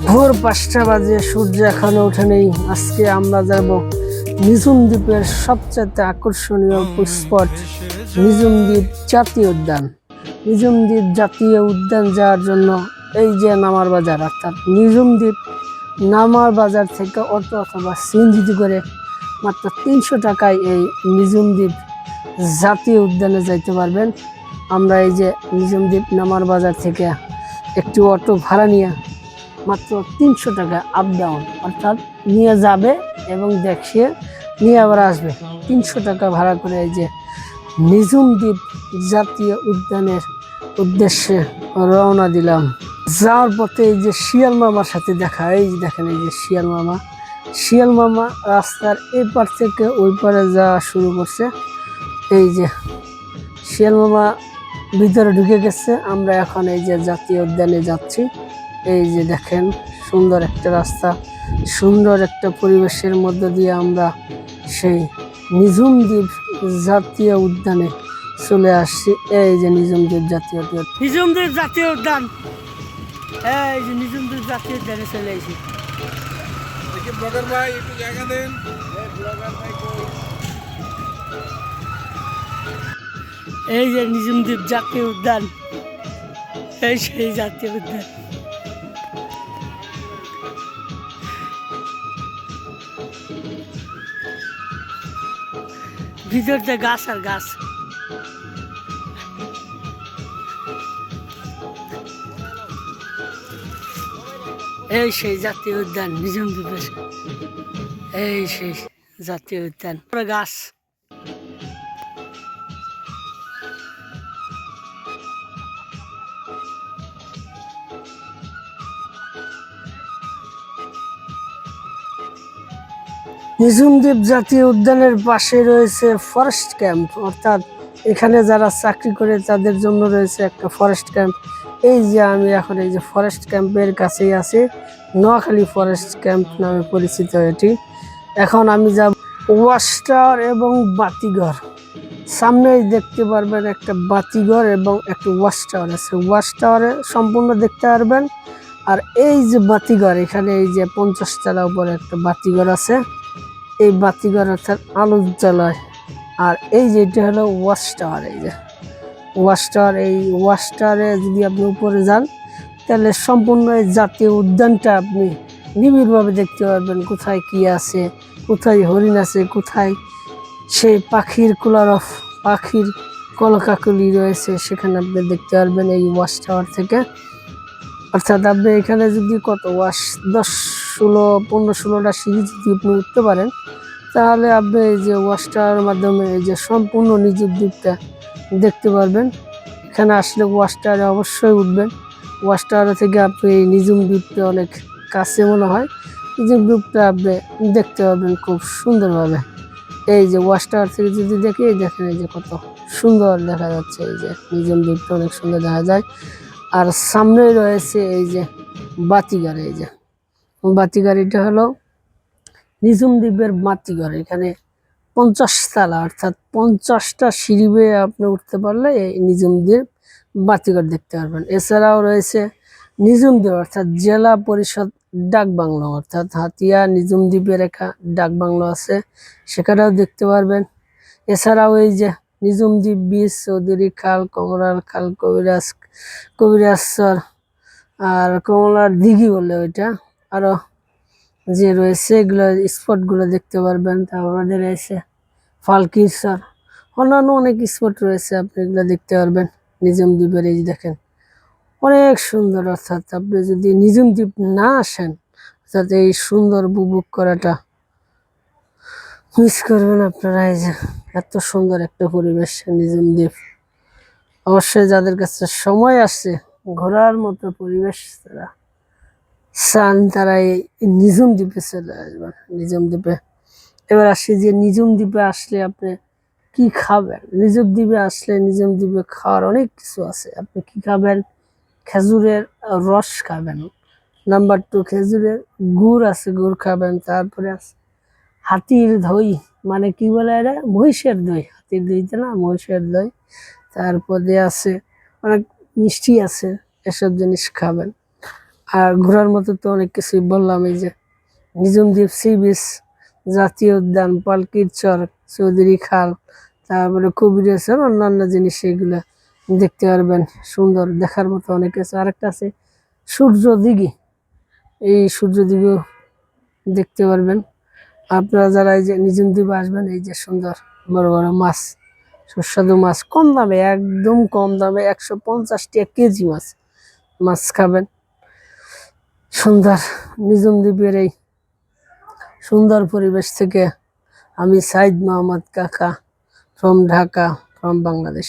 ভোর 5টা বাজে, সূর্য এখনো ওঠেনি। আজকে আমরা যাব নিঝুম দ্বীপের সবচেয়ে আকর্ষণীয় স্পট নিঝুম দ্বীপ জাতীয় উদ্যান। নিঝুম দ্বীপ জাতীয় উদ্যান যাওয়ার জন্য এই যে নামার বাজার, অর্থাৎ নিঝুম দ্বীপ নামার বাজার থেকে অটো অথবা সিএনজিতে করে মাত্র 300 টাকায় এই নিঝুম দ্বীপ জাতীয় উদ্যানে যাইতে পারবেন। আমরা এই যে নিঝুম দ্বীপ নামার বাজার থেকে একটি অটো ভাড়া নিয়ে মাত্র 300 টাকা আপ ডাউন, অর্থাৎ নিয়ে যাবে এবং দেখিয়ে নিয়ে আবার আসবে। 300 টাকা ভাড়া করে এই যে নিঝুম দ্বীপ জাতীয় উদ্যানের উদ্দেশ্যে রওনা দিলাম। যাওয়ার পথে এই যে শিয়াল মামার সাথে দেখা, এই যে দেখেন এই যে শিয়াল মামা রাস্তার এই পার থেকে ওই পারে যাওয়া শুরু করছে। এই যে শিয়াল মামা ভিতরে ঢুকে গেছে। আমরা এখন এই যে জাতীয় উদ্যানে যাচ্ছি। এই যে দেখেন সুন্দর একটা রাস্তা, সুন্দর একটা পরিবেশের মধ্য দিয়ে আমরা সেই নিঝুম দ্বীপ জাতীয় উদ্যানে চলে আসছি। এই যে নিঝুম দ্বীপ জাতীয় উদ্যান, নিঝুম দ্বীপ জাতীয় উদ্যান, এই যে নিঝুম দ্বীপ জাতীয় উদ্যানে চলে এসেছি। এই যে নিঝুম দ্বীপ জাতীয় উদ্যান, এই সেই জাতীয় উদ্যান। ভিতরতে গাছ আর গাছ। এই সেই জাতীয় উদ্যান নিঝুম দ্বীপের, এই সেই জাতীয় উদ্যান, গাছ। নিঝুম দ্বীপ জাতীয় উদ্যানের পাশে রয়েছে ফরেস্ট ক্যাম্প, অর্থাৎ এখানে যারা চাকরি করে তাদের জন্য রয়েছে একটা ফরেস্ট ক্যাম্প। এই যে আমি এখন এই যে ফরেস্ট ক্যাম্পের কাছেই আছি, নোয়াখালী ফরেস্ট ক্যাম্প নামে পরিচিত এটি। এখন আমি যাব ওয়াচ টাওয়ার এবং বাতিঘর। সামনেই দেখতে পারবেন একটা বাতিঘর এবং একটা ওয়াচ টাওয়ার আছে। ওয়াচ টাওয়ারে সম্পূর্ণ দেখতে পারবেন। আর এই যে বাতিঘর, এখানে এই যে 50 তলা উপরে একটা বাতিঘর আছে। এই বাতিঘর অর্থাৎ আলো জ্বালায়। আর এই যে এটা হলো ওয়াচ টাওয়ার। এই যে ওয়াচ টাওয়ার, এই ওয়াচ টাওয়ারে যদি আপনি উপরে যান তাহলে সম্পূর্ণ এই জাতীয় উদ্যানটা আপনি নিবিড়ভাবে দেখতে পারবেন। কোথায় কি আছে, কোথায় হরিণ আছে, কোথায় সেই পাখির কলরব, পাখির কলকাকলি রয়েছে, সেখানে আপনি দেখতে পারবেন এই ওয়াচ টাওয়ার থেকে। অর্থাৎ আপনি এখানে যদি কত ওয়াচ 10, 16, 15, 16টা সিঁড়ি যদি আপনি উঠতে পারেন, তাহলে আপনি এই যে ওয়াচ টাওয়ারের মাধ্যমে এই যে সম্পূর্ণ নিঝুম দ্বীপটা দেখতে পারবেন। এখানে আসলে ওয়াচ টাওয়ারে অবশ্যই উঠবেন। ওয়াচ টাওয়ার থেকে আপনি এই নিঝুম দ্বীপটা অনেক কাছে মনে হয়। নিঝুম দ্বীপটা আপনি দেখতে পারবেন খুব সুন্দরভাবে। এই যে ওয়াচ টাওয়ার থেকে যদি দেখি, দেখেন এই যে কত সুন্দর দেখা যাচ্ছে। এই যে নিঝুম দ্বীপটা অনেক সুন্দর দেখা যায়। আর সামনে রয়েছে এই যে বাতিঘর। এই যে বাতিঘর, এটা হলো নিঝুম দ্বীপের বাতিঘর। এখানে 50 তলা, অর্থাৎ 50টা সিঁড়ি বেয়ে আপনি উঠতে পারলে এই নিঝুম দ্বীপ বাতিঘর দেখতে পারবেন। এছাড়াও রয়েছে নিঝুম দ্বীপ অর্থাৎ জেলা পরিষদ ডাক বাংলো, অর্থাৎ হাতিয়া নিঝুম দ্বীপের একটা ডাক বাংলো আছে, সেখানেও দেখতে পারবেন। এছাড়াও এই যে নিঝুম দ্বীপ বীচ, চৌধুরী খাল, কমলার খাল, কবিরাজচর আর কমলার দিঘি বলে ওইটা, আরো যে রয়েছে এগুলো স্পটগুলো দেখতে পারবেন। তারপর আমাদের রয়েছে ফালকির চর, অন্যান্য অনেক স্পট রয়েছে, আপনি এগুলো দেখতে পারবেন নিঝুম দ্বীপের। এই যে দেখেন অনেক সুন্দর। অর্থাৎ আপনি যদি নিঝুম দ্বীপ না আসেন, অর্থাৎ এই সুন্দর উপভোগ করাটা মিস করবেন আপনারা। এই যে এত সুন্দর একটা পরিবেশ নিঝুম দ্বীপ। অবশ্যই যাদের কাছে সময় আসছে ঘোরার মতো পরিবেশ তারা চান, তারা এই নিঝুম দ্বীপে চলে আসবেন। নিঝুম দ্বীপে এবার আসি যে নিঝুম দ্বীপে আসলে আপনি কি খাবেন। নিঝুম দ্বীপে আসলে নিঝুম দ্বীপে খাওয়ার অনেক কিছু আছে। আপনি কি খাবেন? খেজুরের রস খাবেন। নাম্বার 2, খেজুরের গুড় আছে, গুড় খাবেন। তারপরে আছে হাতির দই, মানে কি বলে এটা, মহিষের দই। হাতির দইতে না, মহিষের দই। তারপরে আছে অনেক মিষ্টি আছে, এসব জিনিস খাবেন। আর ঘোরার মতো তো অনেক কিছুই বললাম। এই যে নিঝুম দ্বীপ সি বিচ, জাতীয় উদ্যান, পালকির চর, চৌধুরী খাল, তারপরে কবিরের চর, অন্যান্য জিনিস সেগুলা দেখতে পারবেন। সুন্দর দেখার মতো অনেক কিছু। আরেকটা আছে সূর্য দিঘি, এই সূর্য দিঘিও দেখতে পারবেন। আপনারা যারা এই যে নিঝুম দ্বীপে আসবেন, এই যে সুন্দর বড় বড় মাছ, সুস্বাদু মাছ, কম দামে, একদম কম দামে, 150 টাকা কেজি মাছ মাছ খাবেন। সুন্দর নিঝুম দ্বীপের এই সুন্দর পরিবেশ থেকে আমি সাইদ মোহাম্মদ কাকা, ফ্রম ঢাকা, ফ্রম বাংলাদেশ।